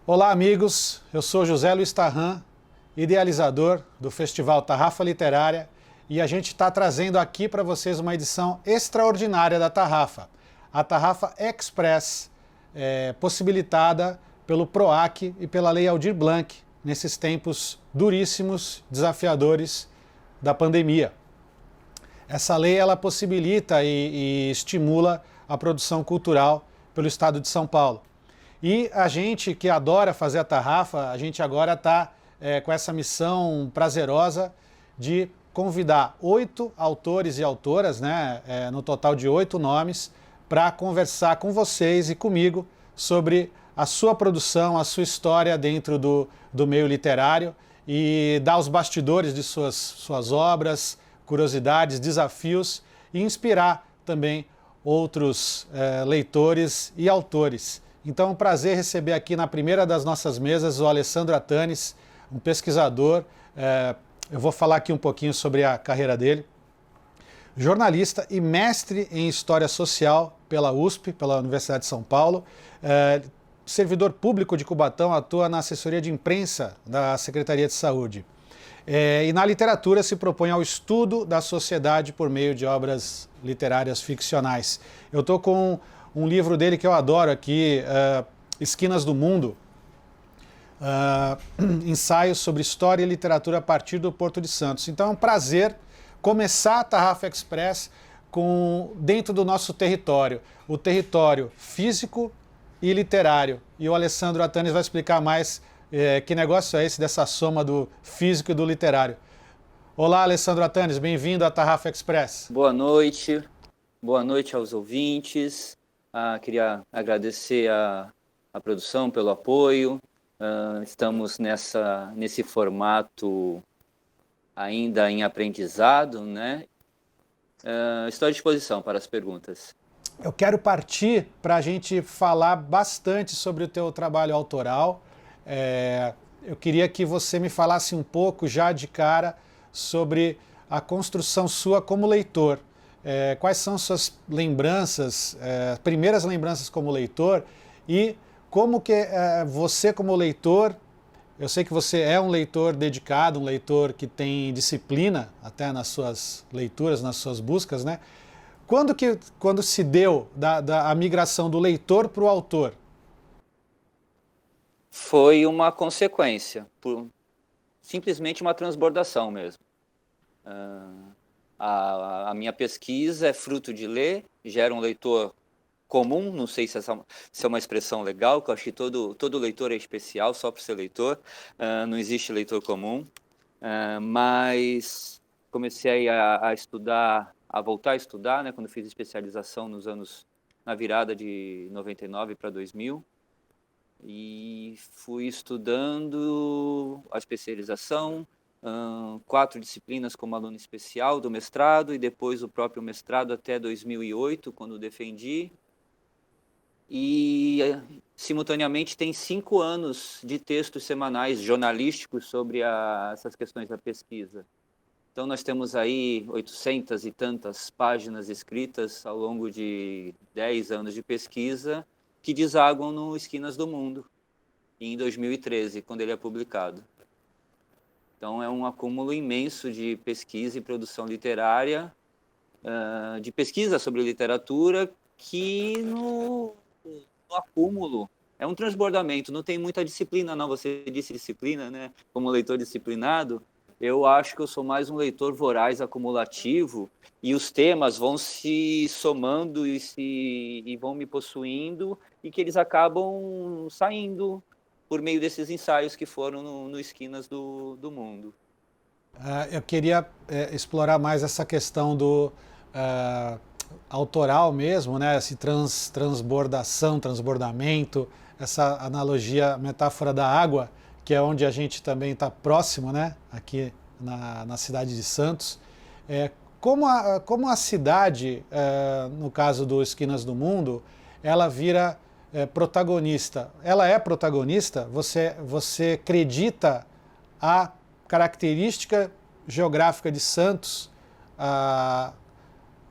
Olá, amigos. Eu sou José Luiz Tarran, idealizador do Festival Tarrafa Literária, e a gente está trazendo aqui para vocês uma edição extraordinária da Tarrafa, a Tarrafa Express, possibilitada pelo PROAC e pela Lei Aldir Blanc, nesses tempos duríssimos, desafiadores da pandemia. Essa lei ela possibilita e estimula a produção cultural pelo estado de São Paulo. E a gente que adora fazer a Tarrafa, a gente agora está com essa missão prazerosa de convidar 8 autores e autoras, no total de 8 nomes, para conversar com vocês e comigo sobre a sua produção, a sua história dentro do meio literário e dar os bastidores de suas obras, curiosidades, desafios e inspirar também outros leitores e autores. Então é um prazer receber aqui na primeira das nossas mesas o Alessandro Attanes, um pesquisador. Eu vou falar aqui um pouquinho sobre a carreira dele. Jornalista e mestre em História Social pela USP, pela Universidade de São Paulo. Servidor público de Cubatão, atua na assessoria de imprensa da Secretaria de Saúde. E na literatura se propõe ao estudo da sociedade por meio de obras literárias ficcionais. Eu estou com um livro dele que eu adoro aqui, Esquinas do Mundo, ensaios sobre história e literatura a partir do Porto de Santos. Então é um prazer começar a Tarrafa Express dentro do nosso território, o território físico e literário. E o Alessandro Attanes vai explicar mais que negócio é esse dessa soma do físico e do literário. Olá, Alessandro Attanes, bem-vindo à Tarrafa Express. Boa noite aos ouvintes. Queria agradecer a produção pelo apoio. Estamos nesse formato ainda em aprendizado, né? Estou à disposição para as perguntas. Eu quero partir para a gente falar bastante sobre o teu trabalho autoral. Eu queria que você me falasse um pouco já de cara sobre a construção sua como leitor. Quais são suas lembranças, primeiras lembranças como leitor e como que você como leitor, eu sei que você é um leitor dedicado, um leitor que tem disciplina até nas suas leituras, nas suas buscas, né? Quando se deu a migração do leitor para o autor? Foi uma consequência, simplesmente uma transbordação mesmo. A minha pesquisa é fruto de ler, gera um leitor comum, não sei se é uma expressão legal, que eu acho que todo leitor é especial só por ser leitor, não existe leitor comum, mas comecei a estudar, a voltar a estudar, né, quando fiz especialização na virada de 99 para 2000, e fui estudando a especialização, 4 disciplinas como aluno especial do mestrado e depois o próprio mestrado até 2008, quando defendi. E, simultaneamente, tem 5 anos de textos semanais jornalísticos sobre essas questões da pesquisa. Então, nós temos aí 800 e tantas páginas escritas ao longo de 10 anos de pesquisa que desaguam no Esquinas do Mundo, em 2013, quando ele é publicado. Então, é um acúmulo imenso de pesquisa e produção literária, de pesquisa sobre literatura, que no acúmulo é um transbordamento. Não tem muita disciplina, não. Você disse disciplina, né? Como leitor disciplinado, eu acho que eu sou mais um leitor voraz, acumulativo, e os temas vão se somando e vão me possuindo, e que eles acabam saindo por meio desses ensaios que foram no Esquinas do Mundo. Eu queria explorar mais essa questão do autoral mesmo, né? Esse transbordação, transbordamento, essa analogia, metáfora da água, que é onde a gente também está próximo, né? Aqui na cidade de Santos. Como a cidade, no caso do Esquinas do Mundo, ela vira protagonista. Ela é protagonista? Você acredita a característica geográfica de Santos?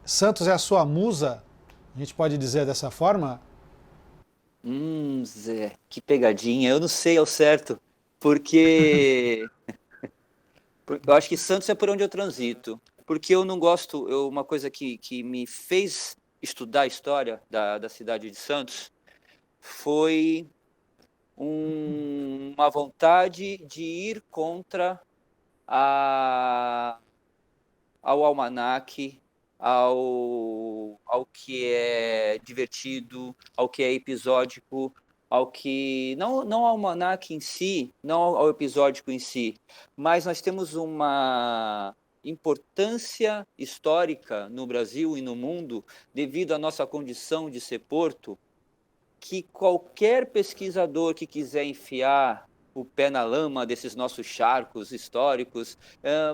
Santos é a sua musa? A gente pode dizer dessa forma? Zé, que pegadinha. Eu não sei ao certo, porque eu acho que Santos é por onde eu transito. Porque eu não gosto, uma coisa que me fez estudar a história da cidade de Santos foi uma vontade de ir contra a, ao almanaque, ao que é divertido, ao que é episódico, ao que. Não ao almanaque em si, não ao episódico em si, mas nós temos uma importância histórica no Brasil e no mundo devido à nossa condição de ser porto, que qualquer pesquisador que quiser enfiar o pé na lama desses nossos charcos históricos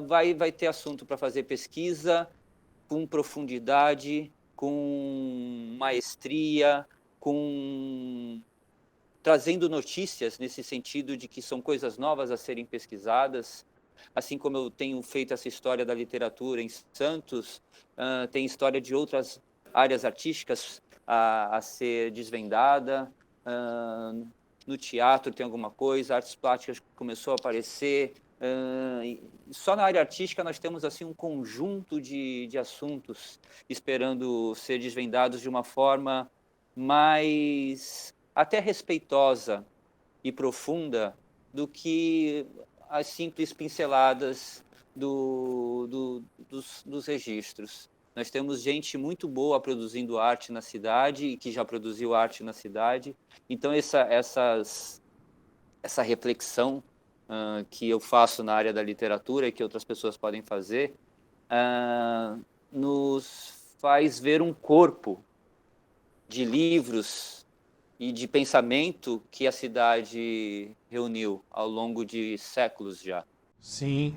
vai ter assunto para fazer pesquisa com profundidade, com maestria, com trazendo notícias nesse sentido de que são coisas novas a serem pesquisadas. Assim como eu tenho feito essa história da literatura em Santos, tem história de outras áreas artísticas a ser desvendada. No teatro tem alguma coisa, artes plásticas começou a aparecer. Só na área artística nós temos assim um conjunto de assuntos esperando ser desvendados de uma forma mais até respeitosa e profunda do que as simples pinceladas dos registros. Nós temos gente muito boa produzindo arte na cidade e que já produziu arte na cidade. Então, essa reflexão que eu faço na área da literatura e que outras pessoas podem fazer, nos faz ver um corpo de livros e de pensamento que a cidade reuniu ao longo de séculos já. Sim,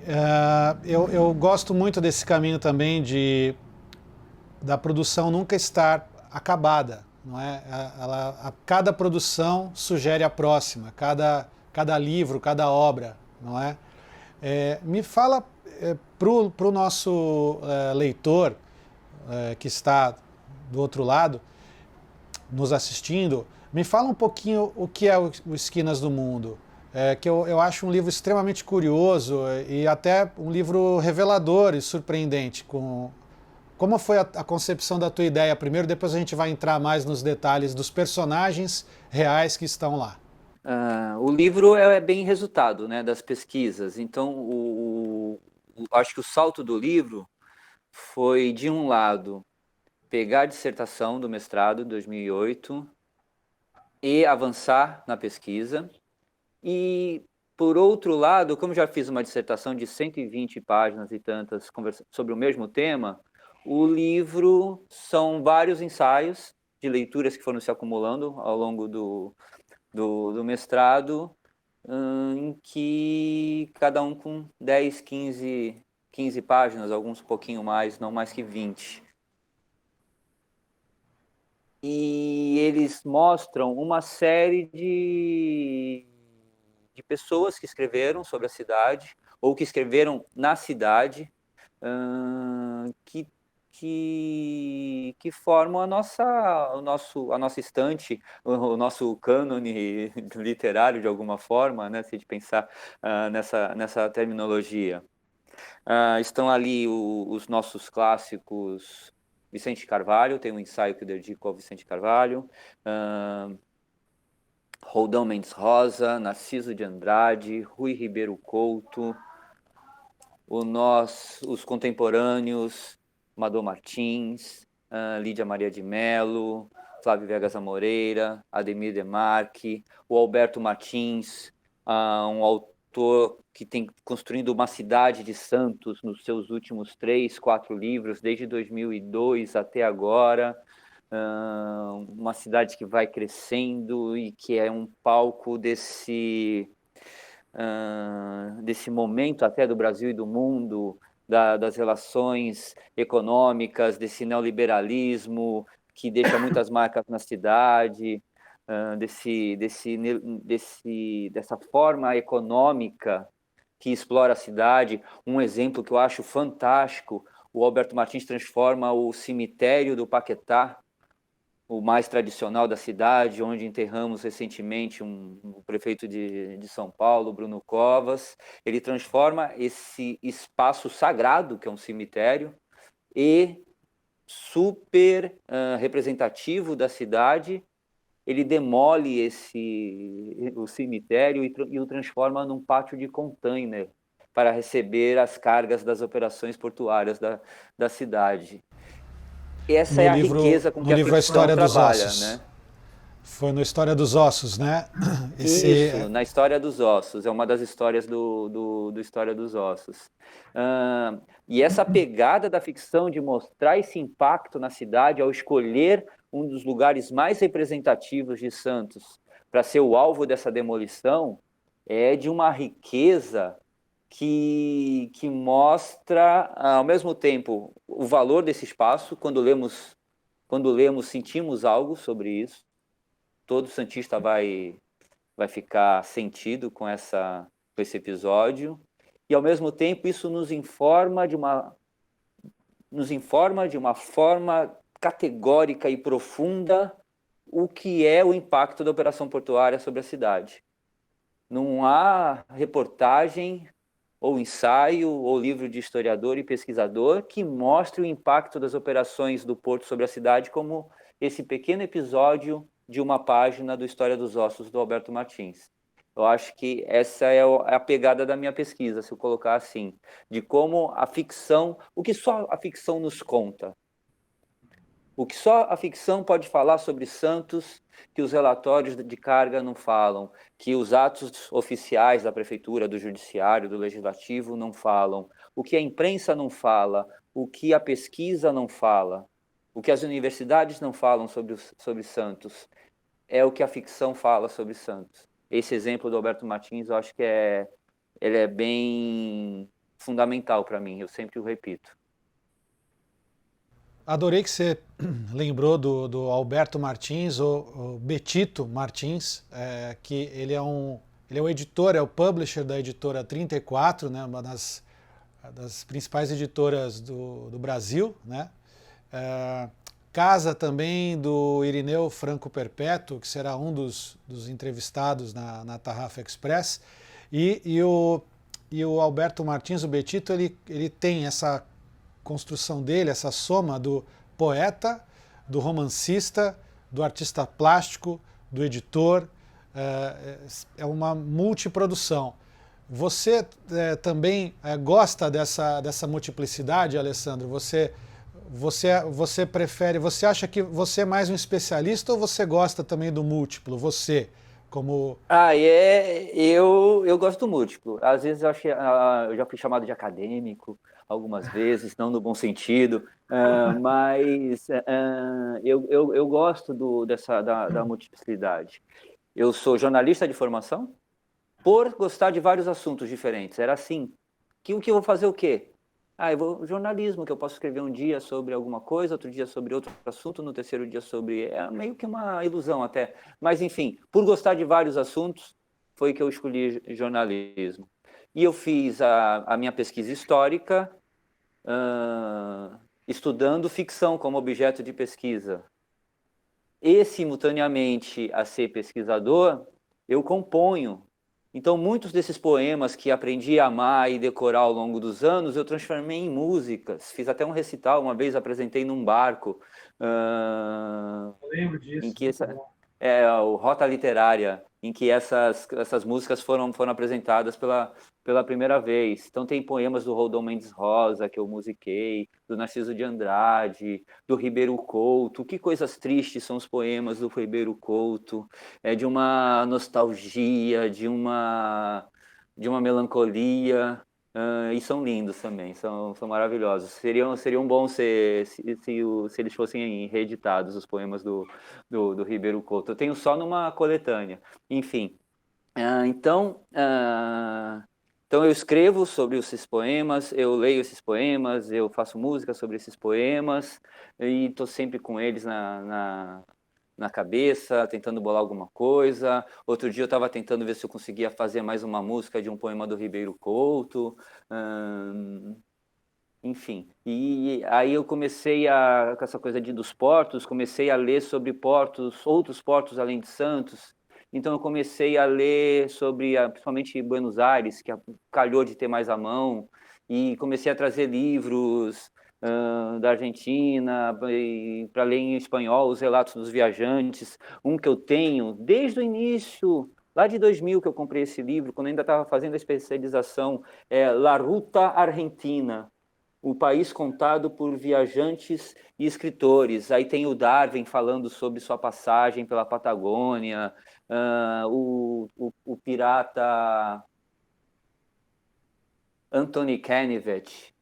eu gosto muito desse caminho também da produção nunca estar acabada, não é? Cada produção sugere a próxima, cada livro, cada obra, não é? Me fala para o nosso leitor que está do outro lado, nos assistindo, me fala um pouquinho o que é o Esquinas do Mundo. Que eu acho um livro extremamente curioso e até um livro revelador e surpreendente. Como foi a concepção da tua ideia primeiro, depois a gente vai entrar mais nos detalhes dos personagens reais que estão lá. O livro é bem resultado, né, das pesquisas. Então, acho que o salto do livro foi, de um lado, pegar a dissertação do mestrado de 2008 e avançar na pesquisa. E, por outro lado, como já fiz uma dissertação de 120 páginas e tantas sobre o mesmo tema, o livro são vários ensaios de leituras que foram se acumulando ao longo do mestrado, em que cada um com 10, 15 páginas, alguns um pouquinho mais, não mais que 20. E eles mostram uma série de pessoas que escreveram sobre a cidade, ou que escreveram na cidade, que formam a nossa estante, o nosso cânone literário, de alguma forma, né, se a gente pensar nessa terminologia. Estão ali os nossos clássicos. Vicente Carvalho, tem um ensaio que eu dedico ao Vicente Carvalho. Roldão Mendes Rosa, Narciso de Andrade, Rui Ribeiro Couto, os contemporâneos, Amador Martins, Lídia Maria de Mello, Flávio Vegas Amoreira, Ademir Demarque, o Alberto Martins, um autor que tem construindo uma cidade de Santos nos seus últimos 3, 4 livros, desde 2002 até agora. Uma cidade que vai crescendo e que é um palco desse momento até do Brasil e do mundo, das relações econômicas, desse neoliberalismo que deixa muitas marcas na cidade, dessa forma econômica que explora a cidade. Um exemplo que eu acho fantástico, o Alberto Martins transforma o cemitério do Paquetá o mais tradicional da cidade, onde enterramos recentemente o prefeito de São Paulo, Bruno Covas. Ele transforma esse espaço sagrado, que é um cemitério, e super representativo da cidade, ele demole o cemitério e o transforma num pátio de container para receber as cargas das operações portuárias da cidade. Essa é a riqueza com No que a livro A ficção História dos trabalha, Ossos. né? Foi no História dos Ossos, né? Isso, na História dos Ossos, é uma das histórias do História dos Ossos. E essa pegada da ficção de mostrar esse impacto na cidade ao escolher um dos lugares mais representativos de Santos para ser o alvo dessa demolição é de uma riqueza que mostra, ao mesmo tempo, o valor desse espaço. Quando lemos, sentimos algo sobre isso. Todo santista vai ficar sentido com esse episódio, e ao mesmo tempo isso nos informa de uma forma categórica e profunda o que é o impacto da operação portuária sobre a cidade. Não há reportagem ou ensaio ou livro de historiador e pesquisador que mostre o impacto das operações do porto sobre a cidade como esse pequeno episódio de uma página do História dos Ossos, do Alberto Martins. Eu acho que essa é a pegada da minha pesquisa, se eu colocar assim, de como a ficção, o que só a ficção nos conta, o que só a ficção pode falar sobre Santos, que os relatórios de carga não falam, que os atos oficiais da prefeitura, do judiciário, do legislativo não falam, o que a imprensa não fala, o que a pesquisa não fala, o que as universidades não falam sobre Santos, é o que a ficção fala sobre Santos. Esse exemplo do Alberto Martins, eu acho que ele é bem fundamental para mim, eu sempre o repito. Adorei que você lembrou do Alberto Martins, o Betito Martins, que ele é o editor, é o publisher da editora 34, né, uma das principais editoras do Brasil, né? Casa também do Irineu Franco Perpétuo, que será um dos entrevistados na Tarrafa Express. E o Alberto Martins, o Betito, ele tem essa construção dele, essa soma do poeta, do romancista, do artista plástico, do editor, é uma multiprodução. Você também gosta dessa multiplicidade, Alessandro? Você prefere, você acha que você é mais um especialista ou você gosta também do múltiplo? Você, como... Eu gosto do múltiplo. Às vezes eu já fui chamado de acadêmico, algumas vezes, não no bom sentido, mas eu gosto da multiplicidade. Eu sou jornalista de formação, por gostar de vários assuntos diferentes. Era assim, o que eu vou fazer o quê? Jornalismo, que eu posso escrever um dia sobre alguma coisa, outro dia sobre outro assunto, no terceiro dia sobre... É meio que uma ilusão até. Mas, enfim, por gostar de vários assuntos, foi que eu escolhi jornalismo. E eu fiz a minha pesquisa histórica, estudando ficção como objeto de pesquisa. E, simultaneamente a ser pesquisador, eu componho. Então, muitos desses poemas que aprendi a amar e decorar ao longo dos anos, eu transformei em músicas. Fiz até um recital, uma vez apresentei num barco. Eu lembro disso. Em que o Rota Literária, em que essas músicas foram apresentadas pela primeira vez. Então tem poemas do Roldão Mendes Rosa, que eu musiquei, do Narciso de Andrade, do Ribeiro Couto. Que coisas tristes são os poemas do Ribeiro Couto. De uma nostalgia, de uma melancolia. E são lindos também, são maravilhosos. Seriam bons se eles fossem reeditados, os poemas do Ribeiro Couto. Eu tenho só numa coletânea. Enfim, então eu escrevo sobre esses poemas, eu leio esses poemas, eu faço música sobre esses poemas, e estou sempre com eles na cabeça, tentando bolar alguma coisa. Outro dia eu estava tentando ver se eu conseguia fazer mais uma música de um poema do Ribeiro Couto. enfim. E aí eu comecei com essa coisa dos portos, comecei a ler sobre portos, outros portos além de Santos. Então eu comecei a ler sobre, principalmente Buenos Aires, que calhou de ter mais à mão, e comecei a trazer livros da Argentina para ler em espanhol os relatos dos viajantes. Um que eu tenho desde o início, lá de 2000 que eu comprei esse livro, quando eu ainda estava fazendo a especialização, é La Ruta Argentina, o país contado por viajantes e escritores. Aí tem o Darwin falando sobre sua passagem pela Patagônia, o pirata Anthony Canivete,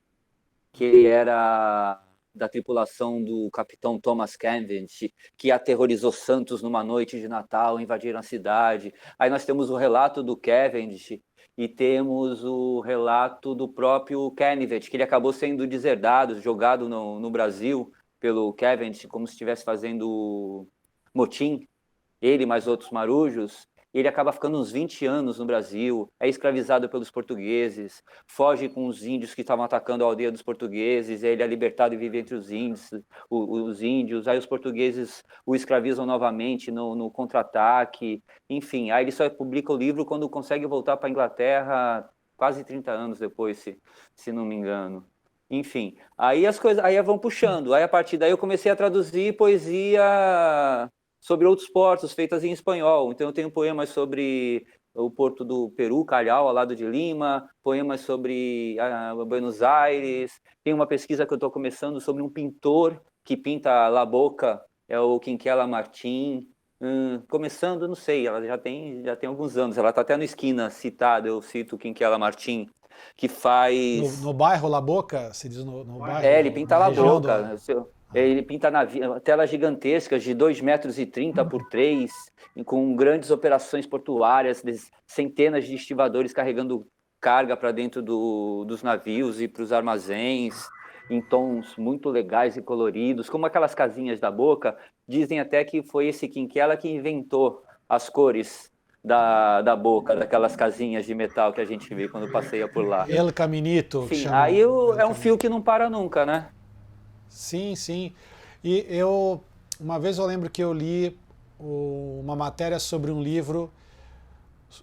que ele era da tripulação do capitão Thomas Cavendish, que aterrorizou Santos numa noite de Natal, invadiram a cidade. Aí nós temos o relato do Cavendish e temos o relato do próprio Canivete, que ele acabou sendo deserdado, jogado no Brasil pelo Cavendish, como se estivesse fazendo motim, ele mais outros marujos. Ele acaba ficando uns 20 anos no Brasil, é escravizado pelos portugueses, foge com os índios que estavam atacando a aldeia dos portugueses, ele é libertado e vive entre os índios, aí os portugueses o escravizam novamente no contra-ataque, enfim, aí ele só publica o livro quando consegue voltar para a Inglaterra quase 30 anos depois, se não me engano. Enfim, aí as coisas aí vão puxando, aí a partir daí eu comecei a traduzir poesia sobre outros portos, feitas em espanhol. Então eu tenho poemas sobre o porto do Peru, Callao, ao lado de Lima, poemas sobre Buenos Aires. Tem uma pesquisa que eu estou começando sobre um pintor que pinta La Boca, é o Quinquela Martín. Começando, não sei, ela já tem alguns anos, ela está até no Esquina citada, eu cito o Quinquela Martín, que faz... No bairro La Boca, se diz no bairro? Ele pinta La Boca. Do... Ele pinta telas gigantescas de 2,30 m por 3, com grandes operações portuárias, centenas de estivadores carregando carga para dentro dos navios e para os armazéns, em tons muito legais e coloridos, como aquelas casinhas da Boca. Dizem até que foi esse Quinquela que inventou as cores da Boca, daquelas casinhas de metal que a gente vê quando passeia por lá. El Caminito. Enfim, aí é um fio que não para nunca, né? Sim, sim. E uma vez eu lembro que eu li uma matéria sobre um livro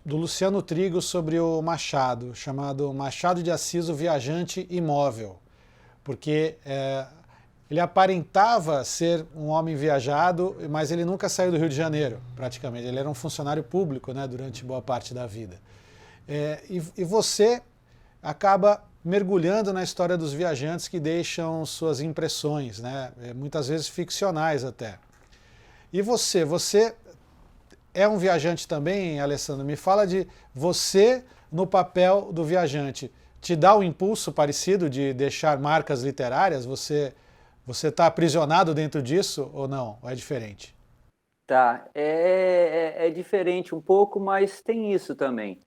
do Luciano Trigo sobre o Machado, chamado Machado de Assis, o Viajante Imóvel, porque ele aparentava ser um homem viajado, mas ele nunca saiu do Rio de Janeiro, praticamente. Ele era um funcionário público, né, durante boa parte da vida. E você acaba mergulhando na história dos viajantes que deixam suas impressões, né? Muitas vezes ficcionais até. E você é um viajante também, Alessandro? Me fala de você no papel do viajante. Te dá um impulso parecido de deixar marcas literárias? Você está aprisionado dentro disso ou não? Ou é diferente? Tá, é diferente um pouco, mas tem isso também.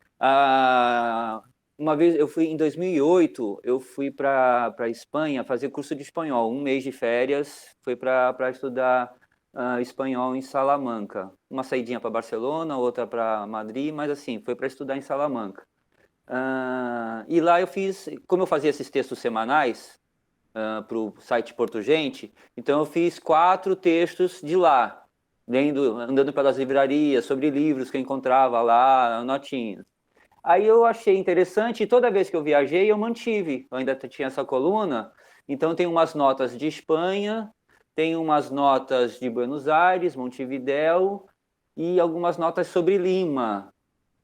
Uma vez eu fui em 2008, eu fui para a Espanha fazer curso de espanhol, um mês de férias, foi para estudar espanhol em Salamanca. Uma saidinha para Barcelona, outra para Madrid, mas assim, foi para estudar em Salamanca. E lá eu fiz, como eu fazia esses textos semanais para o site Porto Gente, então eu fiz 4 textos de lá, andando pelas livrarias, sobre livros que eu encontrava lá, notinhas. Aí eu achei interessante e toda vez que eu viajei eu mantive, eu ainda tinha essa coluna, então tem umas notas de Espanha, tem umas notas de Buenos Aires, Montevidéu e algumas notas sobre Lima,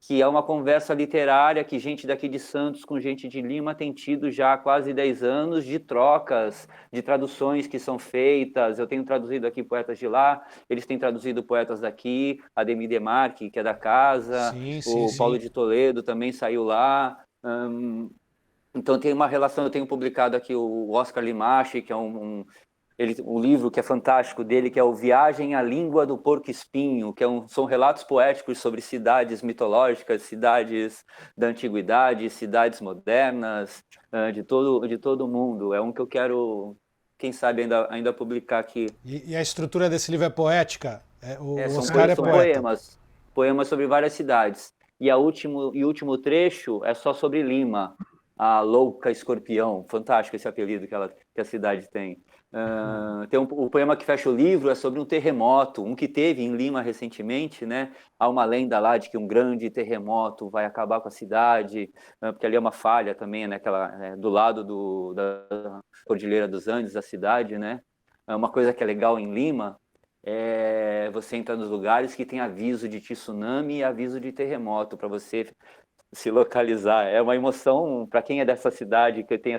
que é uma conversa literária que gente daqui de Santos com gente de Lima tem tido já há quase 10 anos de trocas, de traduções que são feitas. Eu tenho traduzido aqui poetas de lá, eles têm traduzido poetas daqui, Ademir Demarque, que é da casa, o Paulo de Toledo também saiu lá. Então tem uma relação, eu tenho publicado aqui o Oscar Limache, que é um livro que é fantástico dele, que é o Viagem à Língua do Porco-Espinho, que são relatos poéticos sobre cidades mitológicas, cidades da antiguidade, cidades modernas, de todo o mundo. É um que eu quero, quem sabe, ainda publicar aqui. E a estrutura desse livro é poética? São poemas sobre várias cidades. E o último trecho é só sobre Lima. a Louca Escorpião, fantástico esse apelido que a cidade tem. Tem o poema que fecha o livro, é sobre um terremoto, um que teve em Lima recentemente, né? Há uma lenda lá de que um grande terremoto vai acabar com a cidade, porque ali é uma falha também, né? Do lado da Cordilheira dos Andes, da cidade, né? Uma coisa que é legal em Lima é você entra nos lugares que tem aviso de tsunami e aviso de terremoto, para você se localizar. É uma emoção para quem é dessa cidade, que tem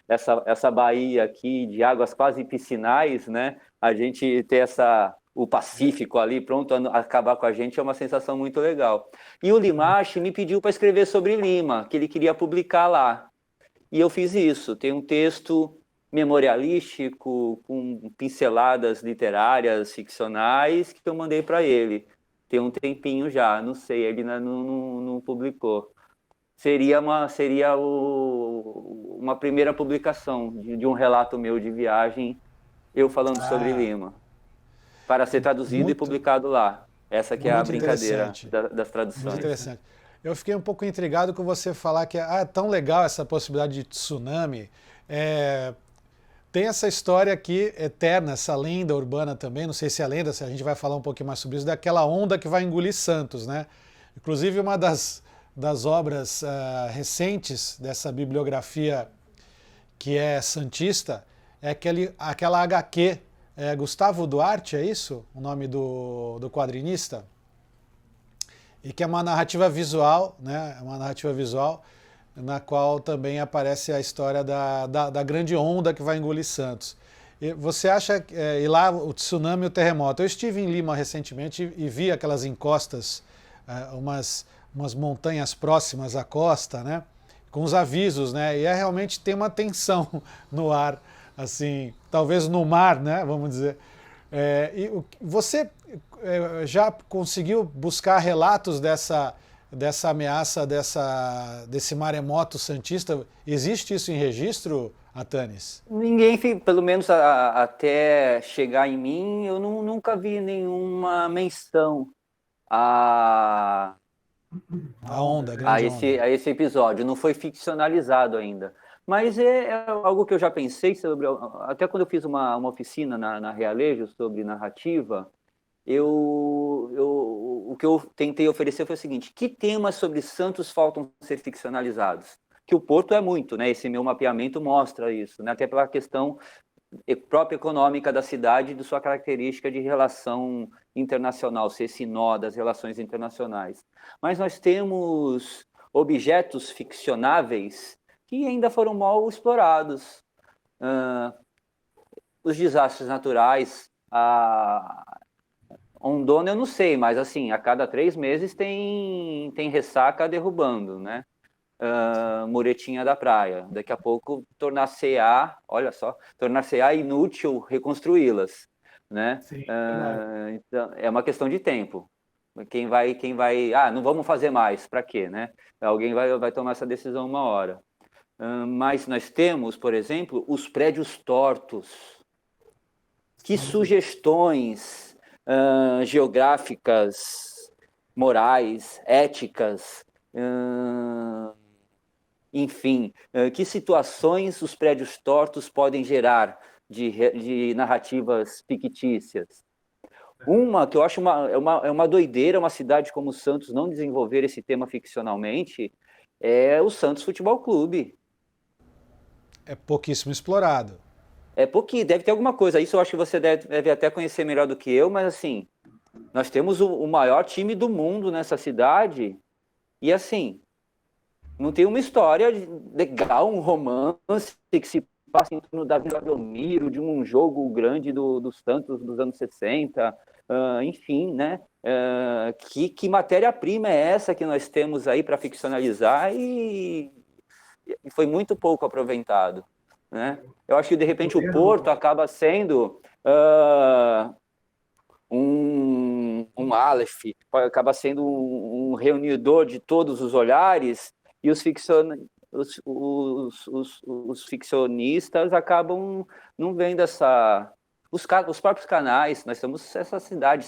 essa baía aqui de águas quase piscinais, né? A gente ter o Pacífico ali pronto a acabar com a gente é uma sensação muito legal. E o Limache me pediu para escrever sobre Lima, que ele queria publicar lá. E eu fiz isso. Tem um texto memorialístico, com pinceladas literárias, ficcionais, que eu mandei para ele. Tem um tempinho já, não sei, ele não publicou. Seria uma primeira publicação de um relato meu de viagem, eu falando sobre Lima, para ser traduzido e publicado lá. Essa que é a brincadeira das traduções. Muito interessante. Eu fiquei um pouco intrigado com você falar que é tão legal essa possibilidade de tsunami. Tem essa história aqui eterna, essa lenda urbana também, não sei se é lenda, se a gente vai falar um pouquinho mais sobre isso, daquela onda que vai engolir Santos, né? Inclusive uma das obras recentes dessa bibliografia que é santista é aquela HQ, Gustavo Duarte, é isso? O nome do quadrinista? E que é uma narrativa visual, né? Uma narrativa visual na qual também aparece a história da grande onda que vai engolir Santos. E você acha que e lá o tsunami e o terremoto? Eu estive em Lima recentemente e vi aquelas encostas, umas montanhas próximas à costa, né? Com os avisos, né? E realmente tem uma tensão no ar, assim, talvez no mar, né? Vamos dizer. E você já conseguiu buscar relatos dessa ameaça, desse maremoto santista? Existe isso em registro, Atanis? Ninguém, pelo menos até chegar em mim, eu nunca vi nenhuma menção a onda, a grande onda. A esse episódio. Não foi ficcionalizado ainda. Mas é algo que eu já pensei sobre. Até quando eu fiz uma oficina na Realejo sobre narrativa, o que eu tentei oferecer foi o seguinte: que temas sobre Santos faltam ser ficcionalizados? Que o Porto é muito, né? Esse meu mapeamento mostra isso, né? Até pela questão própria econômica da cidade e de sua característica de relação internacional, ser esse nó das relações internacionais. Mas nós temos objetos ficcionáveis que ainda foram mal explorados. Os desastres naturais, Ondona eu não sei, mas assim, a cada 3 meses tem ressaca derrubando, né? Muretinha da praia. Daqui a pouco tornar-se-á, olha só, tornar-se-á inútil reconstruí-las, né? Então, é uma questão de tempo. Quem vai, não vamos fazer mais, para quê, né? Alguém vai tomar essa decisão uma hora. Mas nós temos, por exemplo, os prédios tortos. Que sugestões geográficas, morais, éticas, enfim, que situações os prédios tortos podem gerar de narrativas fictícias. Uma que eu acho uma doideira, uma cidade como Santos não desenvolver esse tema ficcionalmente, é o Santos Futebol Clube. É pouquíssimo explorado. É pouquinho, deve ter alguma coisa. Isso eu acho que você deve até conhecer melhor do que eu, mas assim, nós temos o maior time do mundo nessa cidade e assim, não tem uma história legal, um romance que se passa em torno da Vila Belmiro, de um jogo grande do Santos dos anos 60, enfim, né? Que matéria-prima é essa que nós temos aí para ficcionalizar e foi muito pouco aproveitado, né? Eu acho que, de repente, o Porto acaba sendo um Aleph, acaba sendo um reunidor de todos os olhares, e os ficcionistas acabam não vendo os próprios canais. Nós temos essa cidade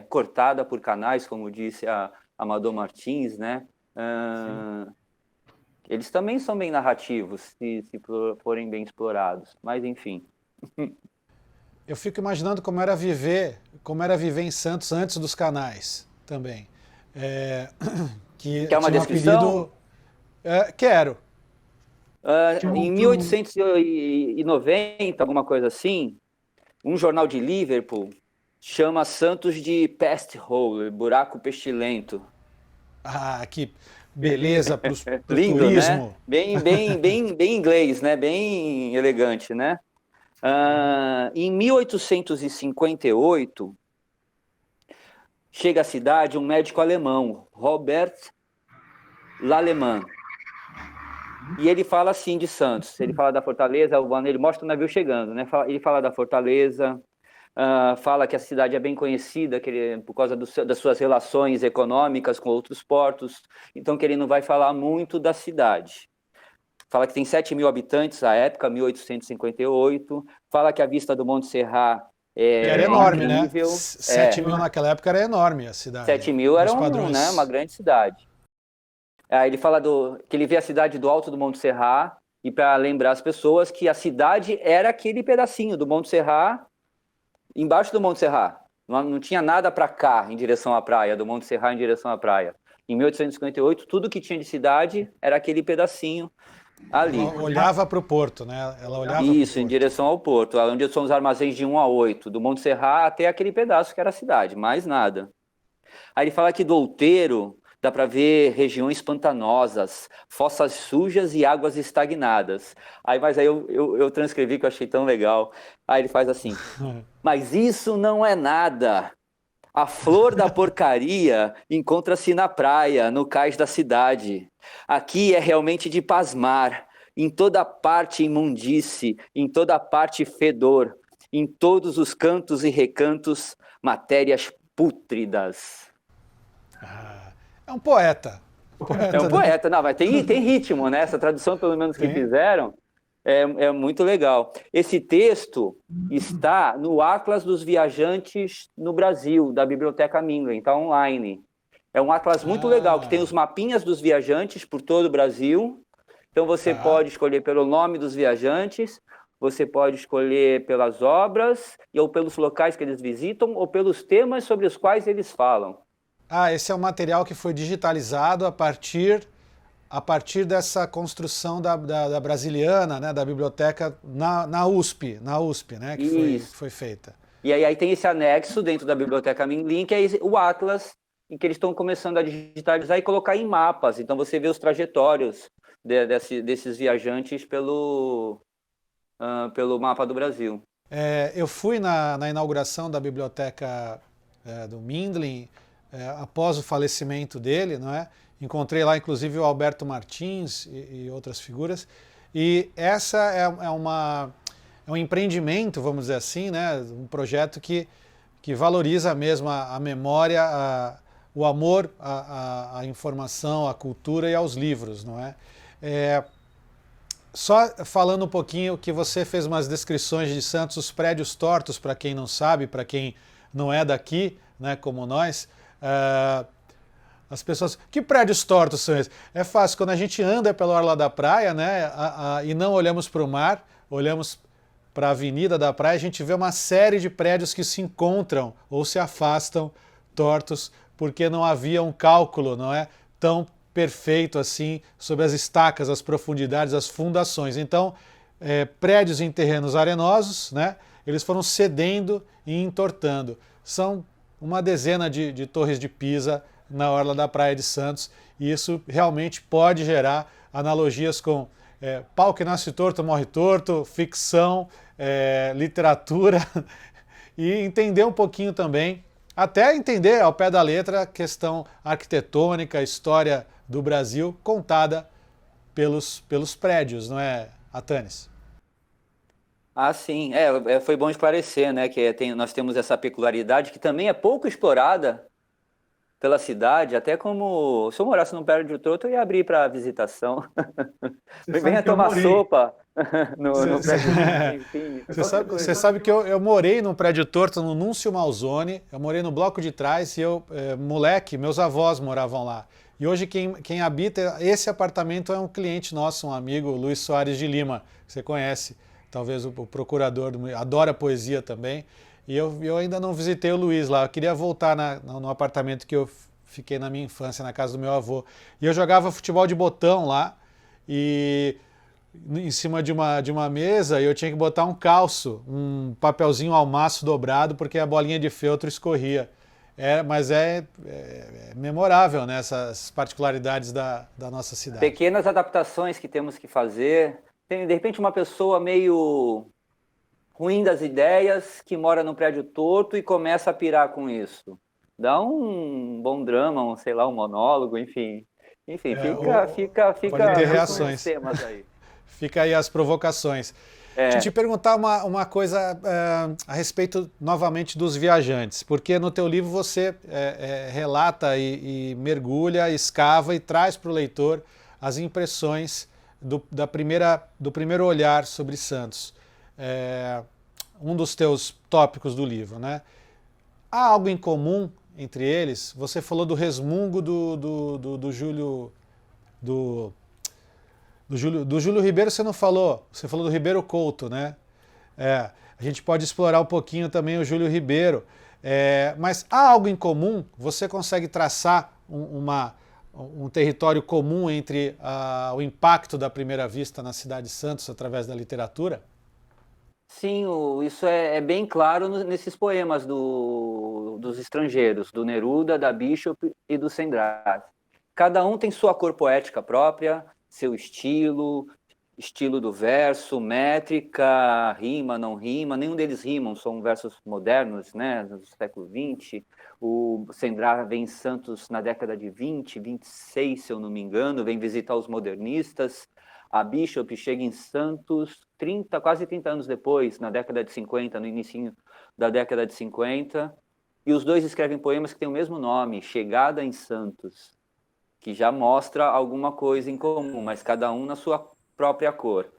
cortada por canais, como disse a Amador Martins, né? Eles também são bem narrativos, se forem bem explorados. Mas, enfim. Eu fico imaginando como era viver em Santos antes dos canais também. Quer uma descrição? Quero. Em 1890, alguma coisa assim, um jornal de Liverpool chama Santos de pest hole, buraco pestilento. Ah, que beleza pro Lindo, turismo. Né? Bem inglês, né? Bem elegante, né? Em 1858, chega à cidade um médico alemão, Robert Lallemand. E ele fala assim de Santos, ele fala da fortaleza, ele mostra o navio chegando, né? Ele fala da fortaleza, fala que a cidade é bem conhecida por causa das suas relações econômicas com outros portos, então que ele não vai falar muito da cidade. Fala que tem 7.000 habitantes à época, 1858, fala que a vista do Monte Serrat era enorme, incrível. Né? 7.000 naquela época era enorme a cidade. 7.000 era uma grande cidade. Ele fala que ele vê a cidade do alto do Monte Serrat, e para lembrar as pessoas que a cidade era aquele pedacinho do Monte Serrat, embaixo do Monte Serrat. Não tinha nada para cá, em direção à praia, do Monte Serrat em direção à praia. Em 1858, tudo que tinha de cidade era aquele pedacinho ali. Ela olhava para o porto, né? Ela olhava Isso, em direção ao porto, onde são os armazéns de 1 a 8, do Monte Serrat até aquele pedaço que era a cidade, mais nada. Aí ele fala que do outeiro dá para ver regiões pantanosas, fossas sujas e águas estagnadas. Mas aí eu transcrevi que eu achei tão legal. Aí ele faz assim, mas isso não é nada. A flor da porcaria encontra-se na praia, no cais da cidade. Aqui é realmente de pasmar. Em toda parte imundície, em toda parte fedor, em todos os cantos e recantos, matérias pútridas. É um poeta. É um poeta, não, mas tem ritmo, né? Essa tradução, pelo menos, que fizeram, é muito legal. Esse texto está no Atlas dos Viajantes no Brasil, da Biblioteca Minglin, está online. É um atlas muito legal, que tem os mapinhas dos viajantes por todo o Brasil. Então você pode escolher pelo nome dos viajantes, você pode escolher pelas obras, ou pelos locais que eles visitam, ou pelos temas sobre os quais eles falam. Esse é um material que foi digitalizado a partir dessa construção da Brasiliana, né, da biblioteca na USP, né, que foi feita. E aí tem esse anexo dentro da Biblioteca Minglin, que é o Atlas, em que eles estão começando a digitalizar e colocar em mapas. Então você vê os trajetórios desses viajantes pelo mapa do Brasil. Eu fui na inauguração da biblioteca do Mindlin, após o falecimento dele, não é? Encontrei lá inclusive o Alberto Martins e outras figuras, e essa é um empreendimento, vamos dizer assim, né? Um projeto que valoriza mesmo a memória, o amor à informação, à cultura e aos livros, não é? Só falando um pouquinho que você fez umas descrições de Santos, os prédios tortos, para quem não sabe, para quem não é daqui, né, como nós, as pessoas, que prédios tortos são esses? É fácil, quando a gente anda pela orla da praia, né, e não olhamos para o mar, olhamos para a avenida da praia, a gente vê uma série de prédios que se encontram ou se afastam tortos, porque não havia um cálculo, não é, tão perfeito assim sobre as estacas, as profundidades, as fundações. Então, prédios em terrenos arenosos, né, eles foram cedendo e entortando. São uma dezena de torres de Pisa na orla da Praia de Santos, e isso realmente pode gerar analogias com pau que nasce torto, morre torto, ficção, literatura, e entender um pouquinho também, até entender ao pé da letra a questão arquitetônica, a história do Brasil contada pelos prédios, não é, Atanis? Sim. Foi bom esclarecer, né, que nós temos essa peculiaridade que também é pouco explorada pela cidade, até como se eu morasse num prédio torto, eu ia abrir para visitação. Venha tomar sopa no prédio. Enfim, você sabe que eu morei num prédio torto no Núncio Malzone, eu morei no bloco de trás e moleque, meus avós moravam lá. E hoje quem habita esse apartamento é um cliente nosso, um amigo, Luiz Soares de Lima, que você conhece, talvez o procurador, adora poesia também. E eu ainda não visitei o Luiz lá, eu queria voltar no apartamento que eu fiquei na minha infância, na casa do meu avô. E eu jogava futebol de botão lá, e em cima de uma mesa eu tinha que botar um calço, um papelzinho ao maço dobrado, porque a bolinha de feltro escorria. Mas é memorável, né, essas particularidades da nossa cidade. Pequenas adaptações que temos que fazer. Tem, de repente, uma pessoa meio ruim das ideias, que mora num prédio torto e começa a pirar com isso. Dá um bom drama, sei lá, um monólogo, enfim. Enfim, fica pode ter reações. Temas aí. Fica aí as provocações. Deixa eu te perguntar uma coisa a respeito, novamente, dos viajantes, porque no teu livro você relata e mergulha, escava e traz para o leitor as impressões do primeiro olhar sobre Santos. Um dos teus tópicos do livro, né? Há algo em comum entre eles? Você falou do resmungo do Júlio... Do Júlio Ribeiro você não falou, você falou do Ribeiro Couto, né? A gente pode explorar um pouquinho também o Júlio Ribeiro, mas há algo em comum? Você consegue traçar um território comum entre o impacto da primeira vista na cidade de Santos através da literatura? Sim, isso é bem claro nesses poemas dos estrangeiros, do Neruda, da Bishop e do Sendrath. Cada um tem sua cor poética própria, seu estilo do verso, métrica, rima, não rima, nenhum deles rimam, são versos modernos, né, do século XX. O Sendrath vem em Santos na década de 20, 26, se eu não me engano, vem visitar os modernistas. A Bishop chega em Santos quase 30 anos depois, na década de 50, no início da década de 50, e os dois escrevem poemas que têm o mesmo nome, Chegada em Santos, que já mostra alguma coisa em comum, mas cada um na sua própria cor.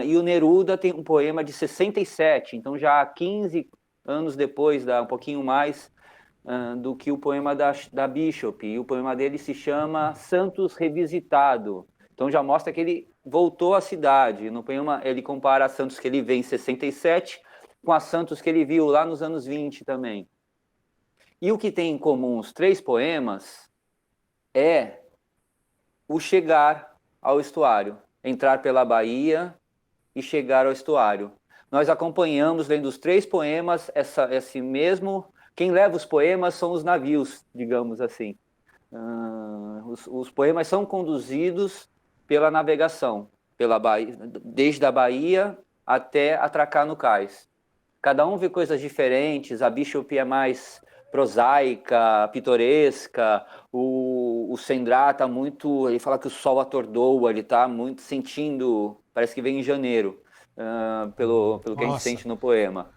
E o Neruda tem um poema de 67, então já 15 anos depois, um pouquinho mais, do que o poema da Bishop, e o poema dele se chama Santos Revisitado. Então já mostra que ele voltou à cidade. No poema ele compara a Santos que ele vê em 67 com a Santos que ele viu lá nos anos 20 também. E o que tem em comum os três poemas é o chegar ao estuário, entrar pela Bahia e chegar ao estuário. Nós acompanhamos, lendo os três poemas, esse mesmo... Quem leva os poemas são os navios, digamos assim. Os poemas são conduzidos pela navegação, pela Bahia, desde a Bahia até atracar no cais. Cada um vê coisas diferentes, a Bishop é mais prosaica, pitoresca, o Sendrath está muito... Ele fala que o sol atordoa, ele está muito sentindo... Parece que vem em janeiro, pelo que a gente sente no poema.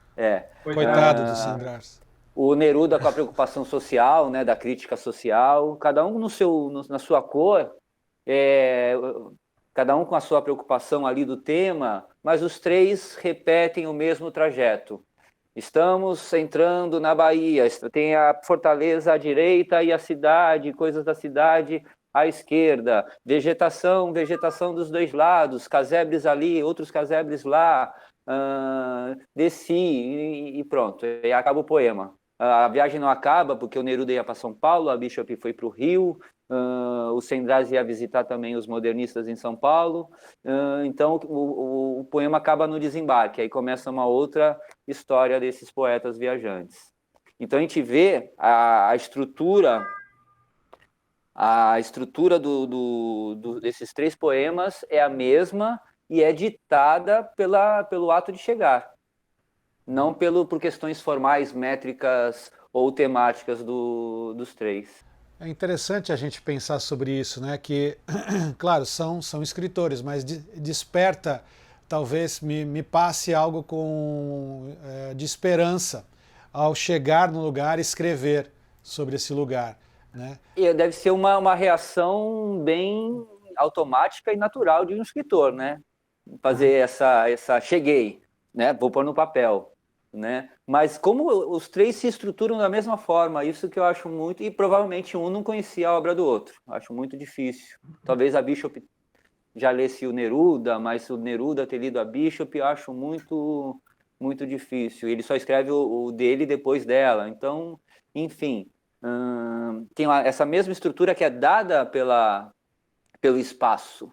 Coitado do Sendrath. O Neruda com a preocupação social, né, da crítica social, cada um na sua cor, cada um com a sua preocupação ali do tema, mas os três repetem o mesmo trajeto. Estamos entrando na Bahia, tem a fortaleza à direita e a cidade, coisas da cidade à esquerda, vegetação dos dois lados, casebres ali, outros casebres lá, desci e pronto, e acaba o poema. A viagem não acaba porque o Neruda ia para São Paulo, a Bishop foi para o Rio, o Sendrath ia visitar também os modernistas em São Paulo, então o poema acaba no desembarque, aí começa uma outra história desses poetas viajantes. Então a gente vê a estrutura desses três poemas é a mesma e é ditada pelo ato de chegar, não por questões formais, métricas ou temáticas dos três. É interessante a gente pensar sobre isso, né? Que, claro, são escritores, mas desperta, talvez me passe algo de esperança ao chegar no lugar e escrever sobre esse lugar, né? E deve ser uma reação bem automática e natural de um escritor, né? Fazer essa cheguei, né? Vou pôr no papel. né? Mas como os três se estruturam da mesma forma, isso que eu acho muito, e provavelmente um não conhecia a obra do outro, acho muito difícil. Talvez a Bishop já lesse o Neruda, mas o Neruda ter lido a Bishop eu acho muito, muito difícil. Ele só escreve o dele depois dela, então, enfim, tem essa mesma estrutura que é dada pelo espaço,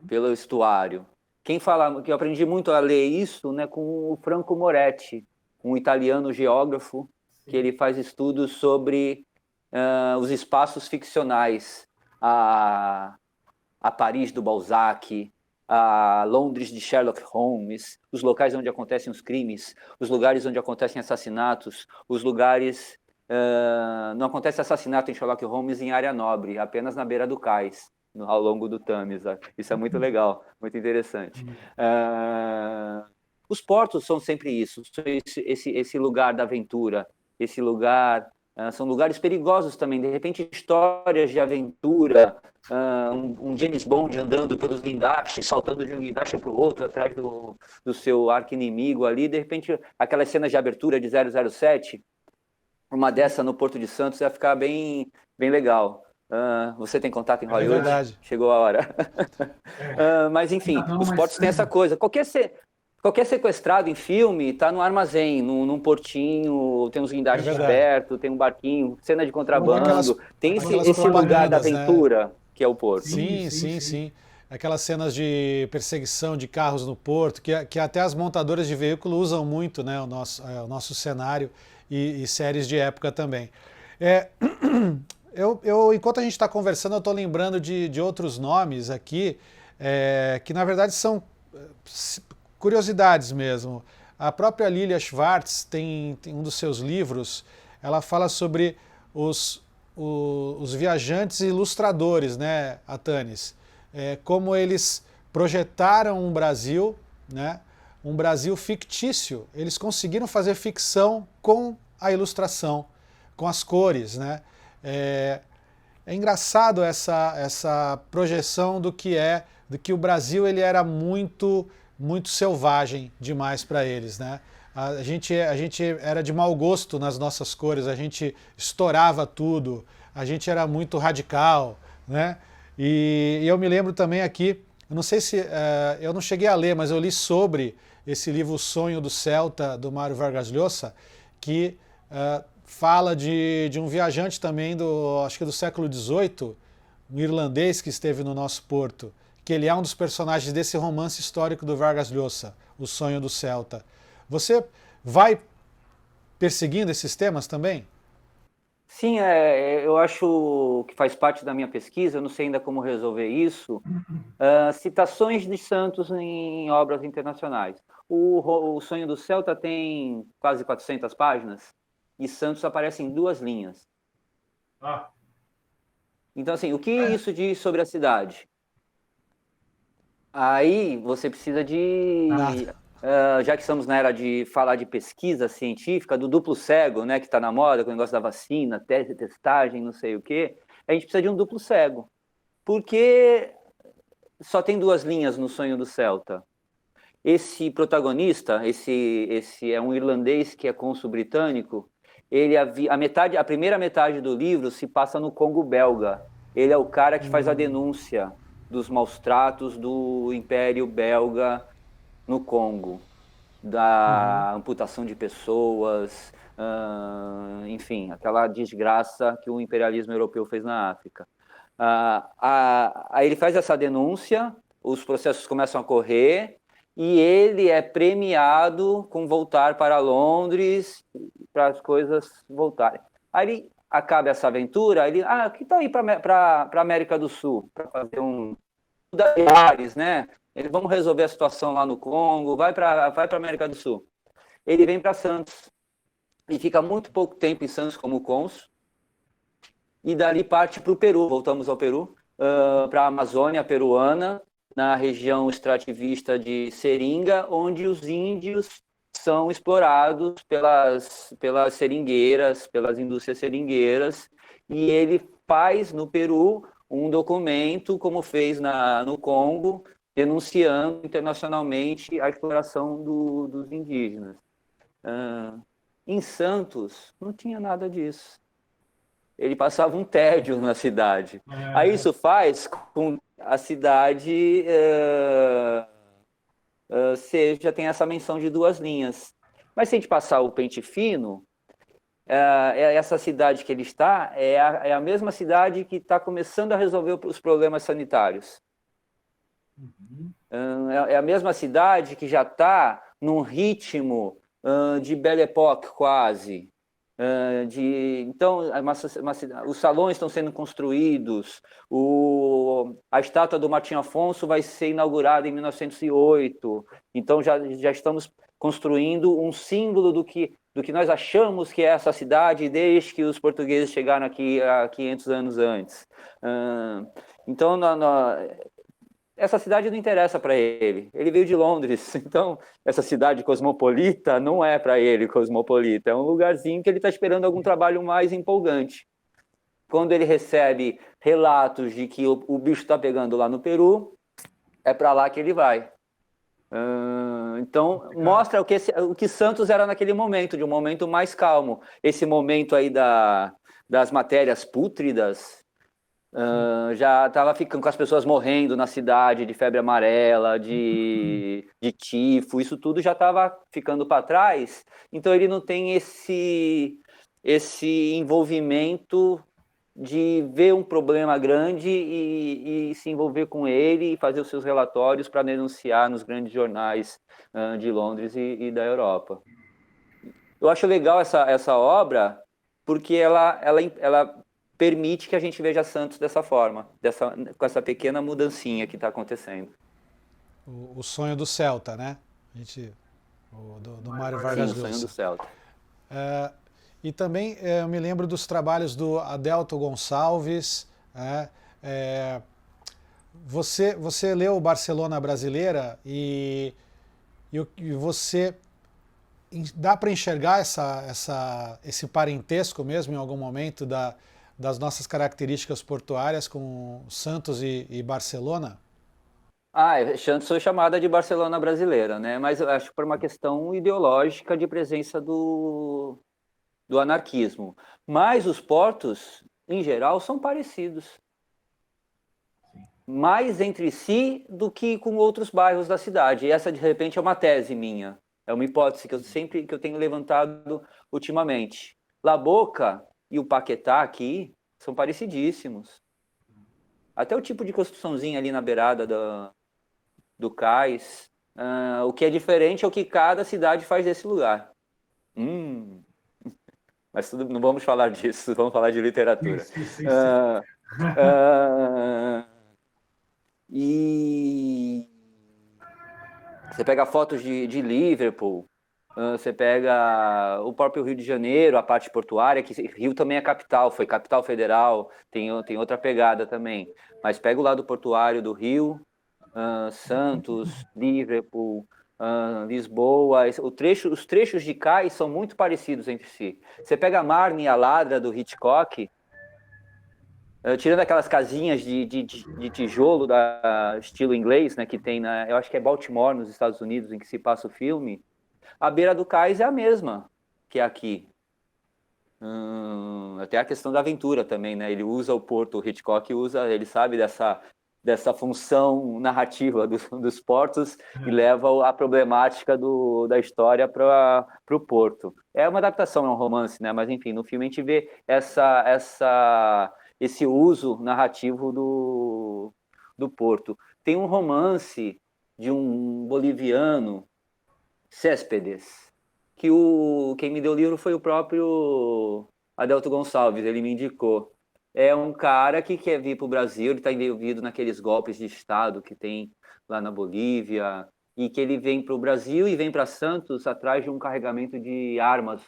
pelo estuário. Quem fala, que eu aprendi muito a ler isso, né, com o Franco Moretti, um italiano geógrafo, que ele faz estudos sobre os espaços ficcionais, a Paris do Balzac, a Londres de Sherlock Holmes, os locais onde acontecem os crimes, os lugares onde acontecem assassinatos, os lugares... não acontece assassinato em Sherlock Holmes em área nobre, apenas na beira do cais, ao longo do Tâmisa. Isso é muito legal, muito interessante. Os portos são sempre isso, esse lugar da aventura, esse lugar... são lugares perigosos também, de repente histórias de aventura, um James Bond andando pelos guindastes, saltando de um guindaste para o outro, atrás do seu arqui-inimigo ali, de repente aquelas cenas de abertura de 007, uma dessa no Porto de Santos ia ficar bem, bem legal. Você tem contato em Hollywood? É verdade. Chegou a hora. Mas enfim, os portos têm essa coisa. Qualquer sequestrado em filme está no armazém, num portinho, tem uns guindastes perto, tem um barquinho, cena de contrabando, tem esse lugar da aventura, né? Que é o porto. Sim. Aquelas cenas de perseguição de carros no porto, que até as montadoras de veículo usam muito, né, o nosso cenário e séries de época também. Enquanto a gente está conversando, eu estou lembrando de outros nomes aqui, que na verdade são curiosidades mesmo. A própria Lilia Schwartz tem um dos seus livros, ela fala sobre os viajantes e ilustradores, né, Atanis? Como eles projetaram um Brasil, né, um Brasil fictício. Eles conseguiram fazer ficção com a ilustração, com as cores, né? É engraçado essa projeção do que o Brasil ele era muito selvagem demais para eles, né? A gente era de mau gosto nas nossas cores, a gente estourava tudo, a gente era muito radical, né? E eu me lembro também aqui, eu não sei se eu não cheguei a ler, mas eu li sobre esse livro O Sonho do Celta, do Mário Vargas Llosa, que fala de um viajante também acho que do século XVIII, um irlandês que esteve no nosso porto, que ele é um dos personagens desse romance histórico do Vargas Llosa, O Sonho do Celta. Você vai perseguindo esses temas também? Sim, eu acho que faz parte da minha pesquisa, eu não sei ainda como resolver isso, citações de santos em obras internacionais. O Sonho do Celta tem quase 400 páginas, e Santos aparece em 2 linhas. Então, assim, o que isso diz sobre a cidade? Aí você precisa já que estamos na era de falar de pesquisa científica, do duplo cego, né, que está na moda, com o negócio da vacina, testagem, não sei o quê, a gente precisa de um duplo cego. Porque só tem 2 linhas no Sonho do Celta. Esse protagonista, esse é um irlandês que é cônsul britânico, a primeira metade do livro se passa no Congo belga. Ele é o cara que faz a denúncia dos maus tratos do Império Belga no Congo, da amputação de pessoas, enfim, aquela desgraça que o imperialismo europeu fez na África. Aí ele faz essa denúncia, os processos começam a correr, e ele é premiado com voltar para Londres, para as coisas voltarem. Aí ele acaba essa aventura, que tal ir para a América do Sul, para fazer né? Vamos resolver a situação lá no Congo, vai para a América do Sul. Ele vem para Santos, e fica muito pouco tempo em Santos como cônsul, e dali parte para o Peru, voltamos ao Peru, para a Amazônia peruana, na região extrativista de Seringa, onde os índios são explorados pelas seringueiras, pelas indústrias seringueiras, e ele faz no Peru um documento, como fez no Congo, denunciando internacionalmente a exploração dos indígenas. Em Santos, não tinha nada disso. Ele passava um tédio na cidade. Aí isso faz com que a cidade seja, tem essa menção de 2 linhas. Mas se a gente passar o pente fino, essa cidade que ele está é a mesma cidade que está começando a resolver os problemas sanitários. É a mesma cidade que já está num ritmo de Belle Époque quase. Então, os salões estão sendo construídos, a estátua do Martim Afonso vai ser inaugurada em 1908, então já estamos construindo um símbolo do que nós achamos que é essa cidade desde que os portugueses chegaram aqui há 500 anos antes. Então, essa cidade não interessa para ele. Ele veio de Londres, então essa cidade cosmopolita não é para ele cosmopolita. É um lugarzinho que ele está esperando algum trabalho mais empolgante. Quando ele recebe relatos de que o bicho está pegando lá no Peru, é para lá que ele vai. Então mostra o que Santos era naquele momento, de um momento mais calmo. Esse momento aí das matérias pútridas. Já estava ficando com as pessoas morrendo na cidade de febre amarela, de tifo, isso tudo já estava ficando para trás, então ele não tem esse envolvimento de ver um problema grande e se envolver com ele e fazer os seus relatórios para denunciar nos grandes jornais de Londres e da Europa. Eu acho legal essa obra porque ela permite que a gente veja Santos dessa forma, com essa pequena mudancinha que está acontecendo. O sonho do Celta, né? Do Mário Vargas Llosa. Sim, o sonho do Celta. E também eu me lembro dos trabalhos do Adélio Gonçalves. Você leu Barcelona Brasileira e você dá para enxergar esse parentesco mesmo em algum momento das nossas características portuárias com Santos e Barcelona? Santos foi chamada de Barcelona brasileira, né? Mas eu acho por uma questão ideológica de presença do anarquismo. Mas os portos, em geral, são parecidos. Mais entre si do que com outros bairros da cidade. E essa, de repente, é uma tese minha. É uma hipótese que eu tenho levantado ultimamente. La Boca e o Paquetá aqui são parecidíssimos. Até o tipo de construçãozinha ali na beirada do cais. O que é diferente é o que cada cidade faz desse lugar. Mas não vamos falar disso, vamos falar de literatura. E você pega fotos de Liverpool, você pega o próprio Rio de Janeiro, a parte portuária, que Rio também é capital, foi capital federal, tem outra pegada também. Mas pega o lado portuário do Rio, Santos, Liverpool, Lisboa, os trechos de cais são muito parecidos entre si. Você pega a Marne e a Ladra do Hitchcock, tirando aquelas casinhas de tijolo da estilo inglês, né, que tem eu acho que é Baltimore, nos Estados Unidos, em que se passa o filme, a beira do cais é a mesma que aqui. Até a questão da aventura também, né? Ele usa o porto, o Hitchcock ele sabe dessa função narrativa dos portos e leva a problemática da história para o porto. É uma adaptação, é um romance, né? Mas enfim, no filme a gente vê esse uso narrativo do porto. Tem um romance de um boliviano, Céspedes, que quem me deu o livro foi o próprio Adélio Gonçalves, ele me indicou. É um cara que quer vir para o Brasil, ele está envolvido naqueles golpes de Estado que tem lá na Bolívia, e que ele vem para o Brasil e vem para Santos atrás de um carregamento de armas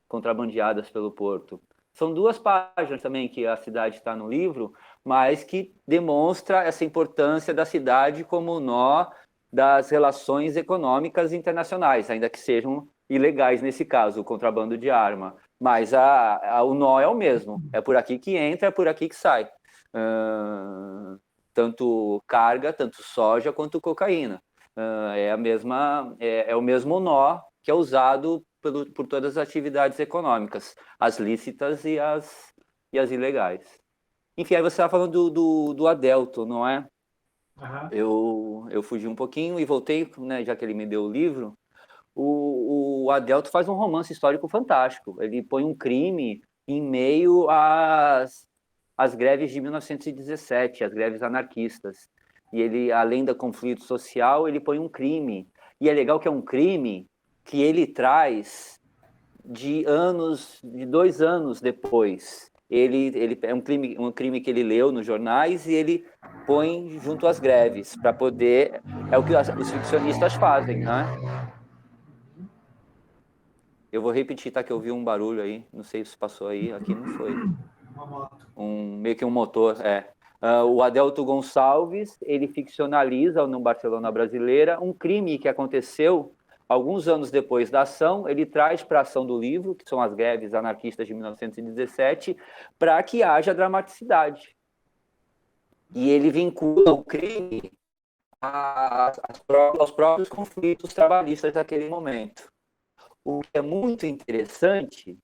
contrabandeadas pelo porto. São 2 páginas também que a cidade está no livro, mas que demonstra essa importância da cidade como nó das relações econômicas internacionais, ainda que sejam ilegais nesse caso, o contrabando de arma. Mas o nó é o mesmo, é por aqui que entra, é por aqui que sai. Tanto carga, tanto soja, quanto cocaína. É o mesmo nó que é usado por todas as atividades econômicas, as lícitas e as ilegais. Enfim, aí você estava falando do Adelto, não é? Eu fugi um pouquinho e voltei, né, já que ele me deu o livro. O Adelto faz um romance histórico fantástico. Ele põe um crime em meio às greves de 1917, as greves anarquistas. E ele, além do conflito social, ele põe um crime. E é legal que é um crime que ele traz de 2 anos depois. Ele é um crime que ele leu nos jornais e ele põe junto às greves para poder... É o que os ficcionistas fazem, né? Eu vou repetir, tá? Que eu vi um barulho aí. Não sei se passou aí. Aqui não foi. Uma moto. Meio que um motor, o Adelto Gonçalves, ele ficcionaliza no Barcelona Brasileira um crime que aconteceu alguns anos depois da ação. Ele traz para a ação do livro, que são as greves anarquistas de 1917, para que haja dramaticidade. E ele vincula o crime aos próprios conflitos trabalhistas daquele momento. O que é muito interessante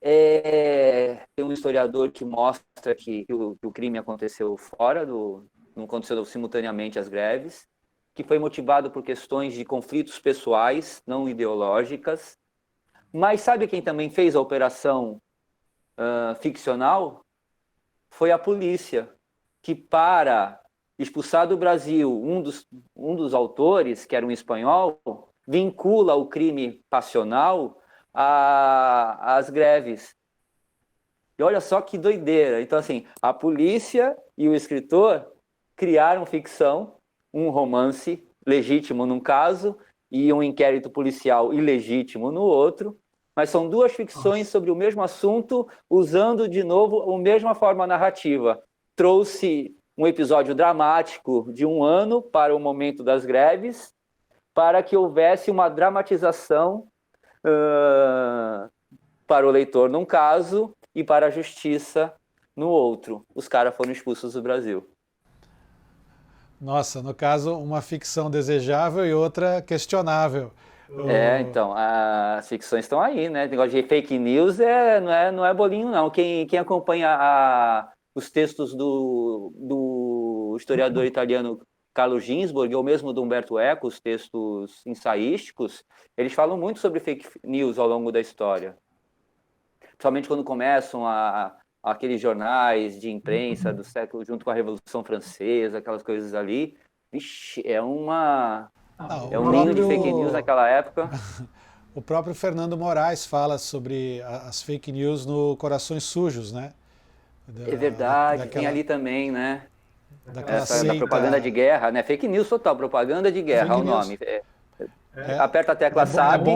tem um historiador que mostra que o crime aconteceu não aconteceu simultaneamente às greves, que foi motivado por questões de conflitos pessoais, não ideológicas. Mas sabe quem também fez a operação ficcional? Foi a polícia, que para expulsar do Brasil um dos autores, que era um espanhol, vincula o crime passional às greves. E olha só que doideira. Então, assim, a polícia e o escritor criaram ficção, um romance legítimo num caso e um inquérito policial ilegítimo no outro, mas são duas ficções sobre o mesmo assunto, usando de novo a mesma forma narrativa. Trouxe um episódio dramático de 1 ano para o momento das greves, para que houvesse uma dramatização para o leitor num caso e para a justiça no outro. Os caras foram expulsos do Brasil. Nossa, no caso, uma ficção desejável e outra questionável. Então, as ficções estão aí, né? O negócio de fake news não é bolinho, não. Quem acompanha os textos do historiador italiano Carlo Ginzburg, ou mesmo do Umberto Eco, os textos ensaísticos, eles falam muito sobre fake news ao longo da história. Principalmente quando começam aqueles jornais de imprensa do século, junto com a Revolução Francesa, aquelas coisas ali. Vixe, é um ninho de fake news naquela época. O próprio Fernando Moraes fala sobre as fake news no Corações Sujos, né? É verdade, tem ali também, né? Da propaganda de guerra, né? Fake news total, propaganda de guerra, o nome. Aperta a tecla SAB.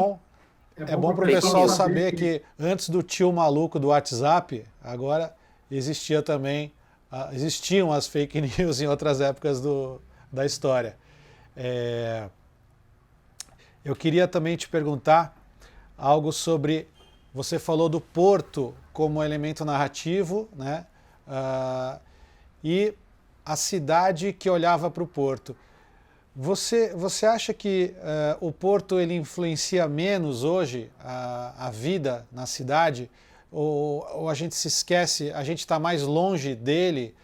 É bom para o pessoal saber que antes do tio maluco do WhatsApp, agora existiam as fake news em outras épocas da história. Eu queria também te perguntar algo sobre... Você falou do porto como elemento narrativo, né? E a cidade que olhava para o porto. Você acha que o porto ele influencia menos hoje a vida na cidade? Ou a gente se esquece, a gente está mais longe dele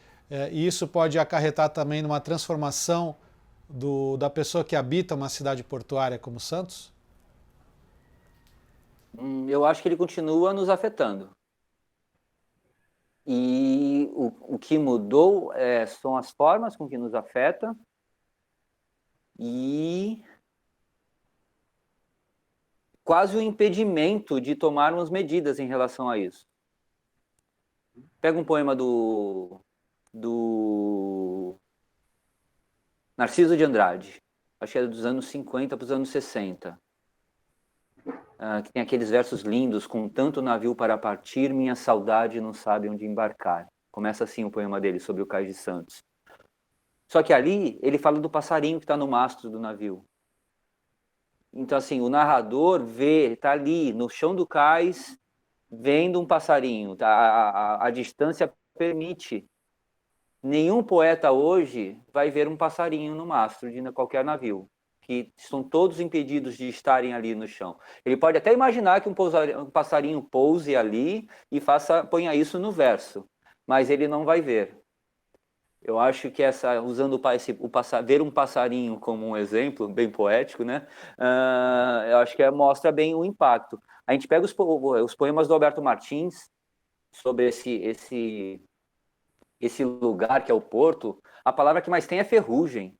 e isso pode acarretar também numa transformação da pessoa que habita uma cidade portuária como Santos? Eu acho que ele continua nos afetando. E o que mudou são as formas com que nos afeta e quase o impedimento de tomarmos medidas em relação a isso. Pega um poema do Narciso de Andrade, acho que é dos anos 50 para os anos 60, que tem aqueles versos lindos: com tanto navio para partir, minha saudade não sabe onde embarcar. Começa assim o poema dele sobre o Cais de Santos. Só que ali ele fala do passarinho que está no mastro do navio. Então, assim, o narrador está ali no chão do cais, vendo um passarinho. A distância permite. Nenhum poeta hoje vai ver um passarinho no mastro de qualquer navio. que estão todos impedidos de estarem ali no chão. Ele pode até imaginar que um passarinho pouse ali e ponha isso no verso, mas ele não vai ver. Eu acho que usando ver um passarinho como um exemplo, bem poético, né? Eu acho que mostra bem o impacto. A gente pega os poemas do Alberto Martins sobre esse lugar que é o Porto, a palavra que mais tem é ferrugem.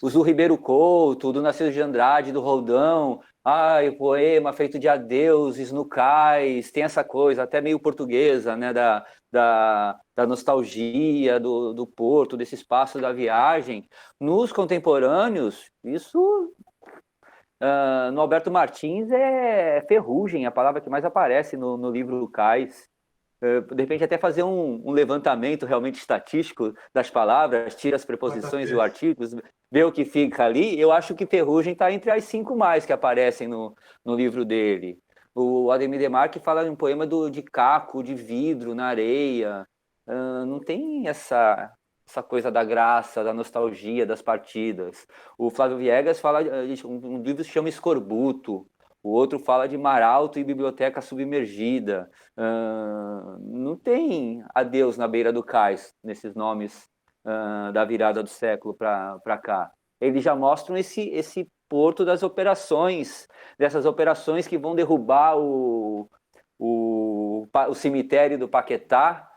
Os do Ribeiro Couto, do Narciso de Andrade, do Roldão, o poema feito de adeuses no cais, tem essa coisa até meio portuguesa, né, da nostalgia do Porto, desse espaço da viagem. Nos contemporâneos, isso, no Alberto Martins, é ferrugem, a palavra que mais aparece no livro Cais. De repente até fazer um levantamento realmente estatístico das palavras, tira as preposições e os artigos, vê o que fica ali. Eu acho que ferrugem está entre as 5 mais que aparecem no livro dele. O Ademir Demarque fala em um poema de caco, de vidro na areia. Não tem essa coisa da graça, da nostalgia, das partidas. O Flávio Viegas fala de um livro que se chama Escorbuto. O outro fala de mar alto e biblioteca submergida. Não tem adeus na beira do cais, nesses nomes da virada do século para cá. Eles já mostram esse porto das operações, dessas operações que vão derrubar o cemitério do Paquetá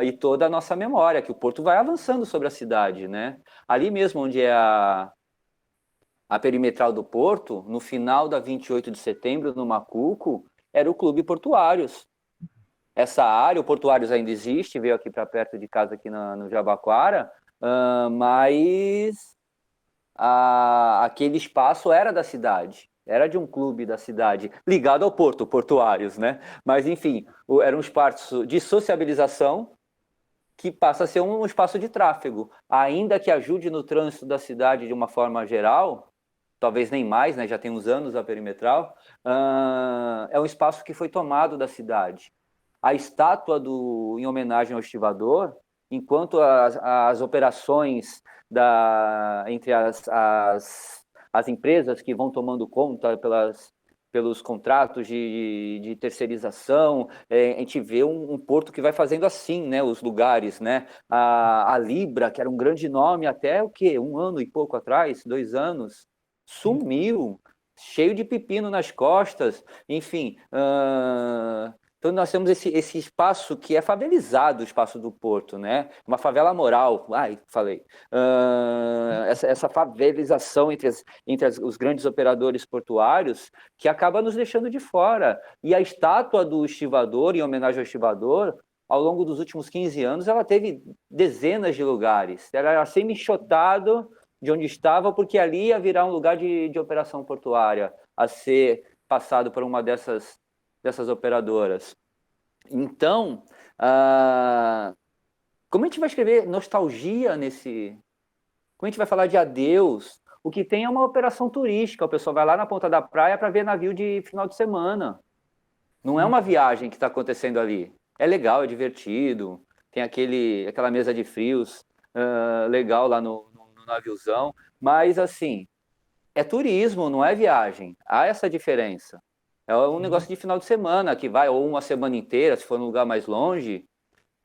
e toda a nossa memória, que o porto vai avançando sobre a cidade, né? Ali mesmo onde é a perimetral do Porto, no final da 28 de setembro, no Macuco, era o Clube Portuários. Essa área, o Portuários ainda existe, veio aqui para perto de casa, aqui no Jabaquara, mas aquele espaço era da cidade, era de um clube da cidade, ligado ao Porto, Portuários, né? Mas, enfim, era um espaço de sociabilização que passa a ser um espaço de tráfego, ainda que ajude no trânsito da cidade de uma forma geral, talvez nem mais, né? Já tem uns anos a perimetral, é um espaço que foi tomado da cidade. A estátua em homenagem ao estivador, enquanto as operações entre as empresas que vão tomando conta pelos contratos de terceirização, a gente vê um porto que vai fazendo assim, né, os lugares, né? A Libra, que era um grande nome até o quê? 1 ano e pouco atrás, 2 anos, sumiu, cheio de pepino nas costas, enfim. Então nós temos esse espaço que é favelizado, o espaço do Porto, né? Uma favela moral, falei. Essa favelização entre os grandes operadores portuários que acaba nos deixando de fora. E a estátua do estivador, em homenagem ao estivador, ao longo dos últimos 15 anos, ela teve dezenas de lugares. Era semi-enxotado de onde estava, porque ali ia virar um lugar de operação portuária, a ser passado por uma dessas operadoras. Então, como a gente vai escrever nostalgia como a gente vai falar de adeus? O que tem é uma operação turística, o pessoal vai lá na ponta da praia para ver navio de final de semana. Não é uma viagem que está acontecendo ali. É legal, é divertido, tem aquela mesa de frios legal lá no naviozão, mas assim, é turismo, não é viagem. Há essa diferença. É um negócio de final de semana, que vai ou uma semana inteira, se for num lugar mais longe,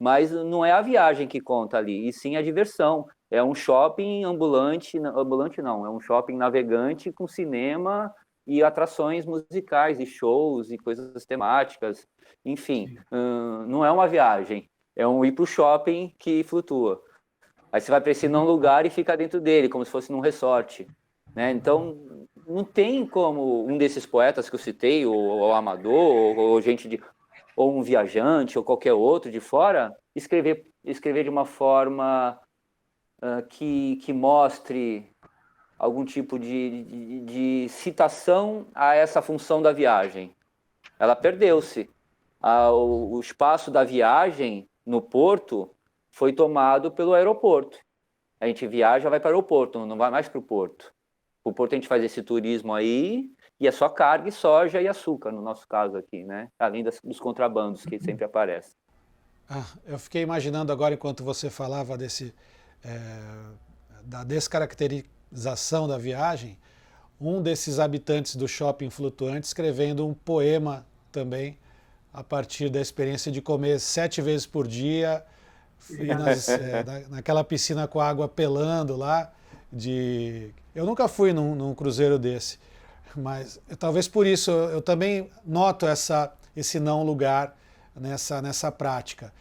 mas não é a viagem que conta ali, e sim a diversão. É um shopping ambulante não, é um shopping navegante com cinema e atrações musicais, e shows, e coisas temáticas. Enfim, não é uma viagem, é um ir para o shopping que flutua. Aí você vai para esse não lugar e fica dentro dele, como se fosse num resort, né? Então, não tem como um desses poetas que eu citei, ou Amador, ou ou um viajante, ou qualquer outro de fora, escrever de uma forma que mostre algum tipo de citação a essa função da viagem. Ela perdeu-se. O espaço da viagem no porto foi tomado pelo aeroporto. A gente viaja, vai para o aeroporto, não vai mais para o porto. O porto a gente faz esse turismo aí, e é só carga e soja e açúcar, no nosso caso aqui, né? Além dos contrabandos que sempre aparecem. Eu fiquei imaginando agora, enquanto você falava da finalização da viagem, um desses habitantes do shopping flutuante escrevendo um poema também, a partir da experiência de comer 7 vezes por dia, e naquela piscina com a água pelando lá. Eu nunca fui num cruzeiro desse, mas talvez por isso eu também noto esse não lugar nessa prática.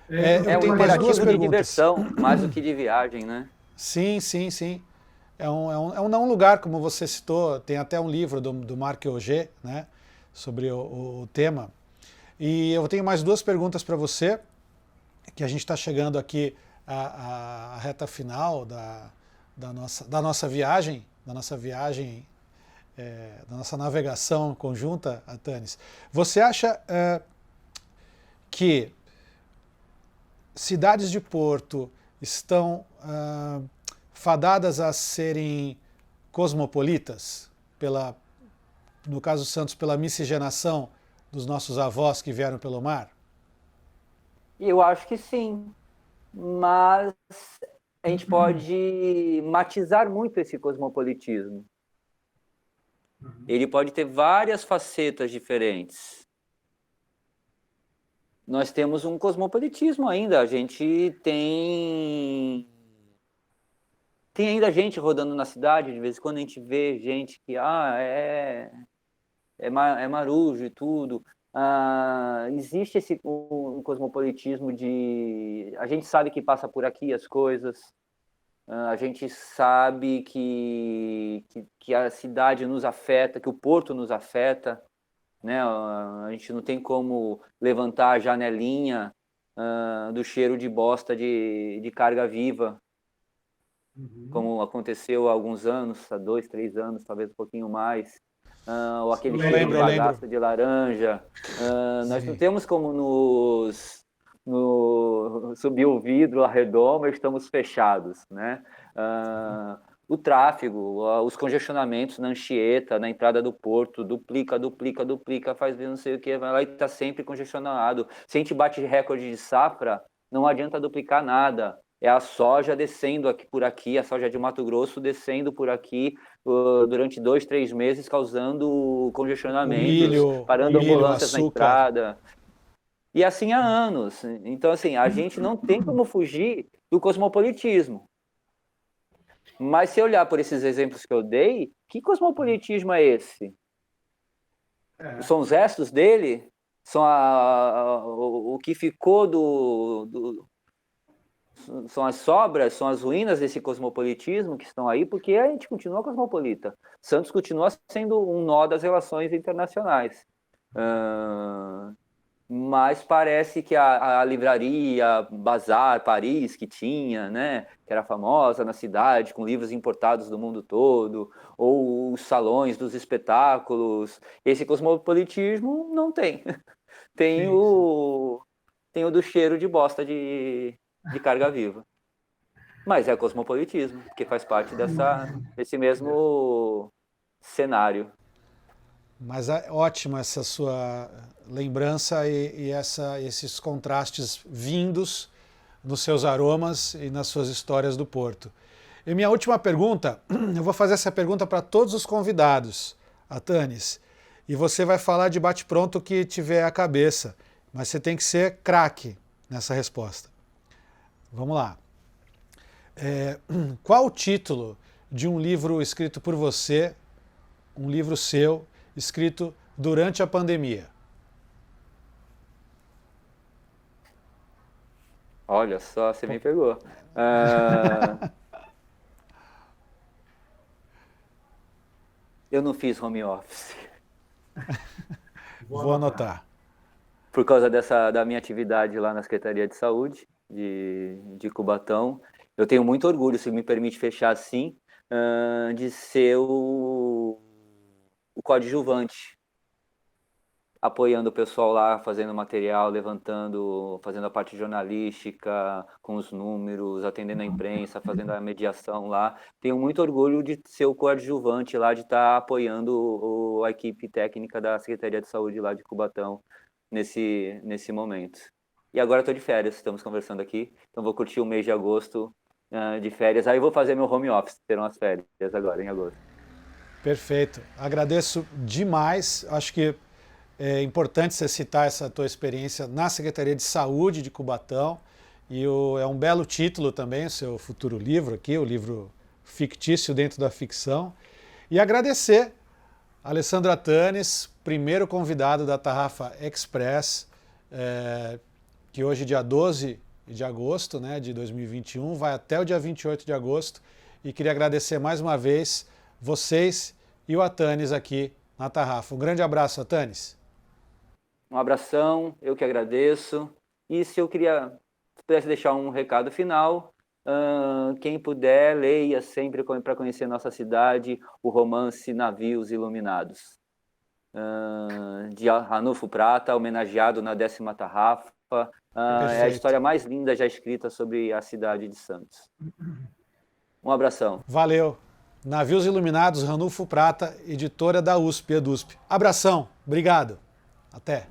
É um imperativo de diversão, mais do que de viagem, né? Sim, sim, sim. É um não lugar, como você citou, tem até um livro do Marc Augé, né, sobre o tema. E eu tenho mais 2 perguntas para você, que a gente está chegando aqui à reta final da nossa viagem, da nossa navegação conjunta, Atanis. Você acha que cidades de porto estão fadadas a serem cosmopolitas, no caso Santos, pela miscigenação dos nossos avós que vieram pelo mar? Eu acho que sim, mas a gente pode matizar muito esse cosmopolitismo. Ele pode ter várias facetas diferentes. Nós temos um cosmopolitismo ainda, a gente tem ainda gente rodando na cidade, de vez em quando a gente vê gente que é marujo e tudo. Existe um cosmopolitismo de... A gente sabe que passa por aqui as coisas, a gente sabe que a cidade nos afeta, que o porto nos afeta, né? A gente não tem como levantar a janelinha do cheiro de bosta de carga viva, como aconteceu há alguns anos, há 2, 3 anos, talvez um pouquinho mais. Ou aquele cheiro de bagaço de laranja. Nós não temos como subir o vidro, a redoma, estamos fechados, né? O tráfego, os congestionamentos na Anchieta, na entrada do porto, duplica, faz não sei o que, vai lá e está sempre congestionado. Se a gente bate recorde de safra, não adianta duplicar nada. É a soja descendo aqui por aqui, a soja de Mato Grosso descendo por aqui durante 2, 3 meses, causando congestionamentos, parando ambulâncias na entrada. E assim há anos. Então, assim, a gente não tem como fugir do cosmopolitismo. Mas se olhar por esses exemplos que eu dei, que cosmopolitismo é esse? São os restos dele? São o que ficou são as sobras, são as ruínas desse cosmopolitismo que estão aí, porque a gente continua cosmopolita. Santos continua sendo um nó das relações internacionais. Mas parece que a livraria Bazar Paris, que tinha, né, que era famosa na cidade, com livros importados do mundo todo, ou os salões dos espetáculos, esse cosmopolitismo não tem. Tem o do cheiro de bosta de carga viva. Mas é cosmopolitismo, que faz parte desse mesmo cenário. Mas é ótima essa sua lembrança e esses contrastes vindos nos seus aromas e nas suas histórias do Porto. E minha última pergunta, eu vou fazer essa pergunta para todos os convidados, Atanis, e você vai falar de bate-pronto o que tiver à cabeça, mas você tem que ser craque nessa resposta. Vamos lá. Qual o título de um livro escrito por você, um livro seu, escrito durante a pandemia? Olha só, você me pegou. Eu não fiz home office. Vou anotar. Por causa da minha atividade lá na Secretaria de Saúde de Cubatão. Eu tenho muito orgulho, se me permite fechar assim, de ser o coadjuvante, apoiando o pessoal lá, fazendo material, fazendo a parte jornalística, com os números, atendendo a imprensa, fazendo a mediação lá. Tenho muito orgulho de ser o coadjuvante lá, de estar apoiando a equipe técnica da Secretaria de Saúde lá de Cubatão nesse momento. E agora estou de férias, estamos conversando aqui, então vou curtir o mês de agosto de férias. Aí eu vou fazer meu home office, terão as férias agora, em agosto. Perfeito. Agradeço demais. Acho que é importante você citar essa tua experiência na Secretaria de Saúde de Cubatão. E é um belo título também, o seu futuro livro aqui, o livro fictício dentro da ficção. E agradecer a Alessandro Atanes, primeiro convidado da Tarrafa Express, que hoje, dia 12 de agosto, né, de 2021, vai até o dia 28 de agosto. E queria agradecer mais uma vez vocês e o Atanes aqui na Tarrafa. Um grande abraço, Atanes. Um abração, eu que agradeço. E se pudesse deixar um recado final, quem puder, leia sempre para conhecer nossa cidade o romance Navios Iluminados, de Ranulfo Prata, homenageado na 10ª Tarrafa. É a história mais linda já escrita sobre a cidade de Santos. Um abração. Valeu. Navios Iluminados, Ranulfo Prata, editora da USP, EDUSP. Abração, obrigado. Até.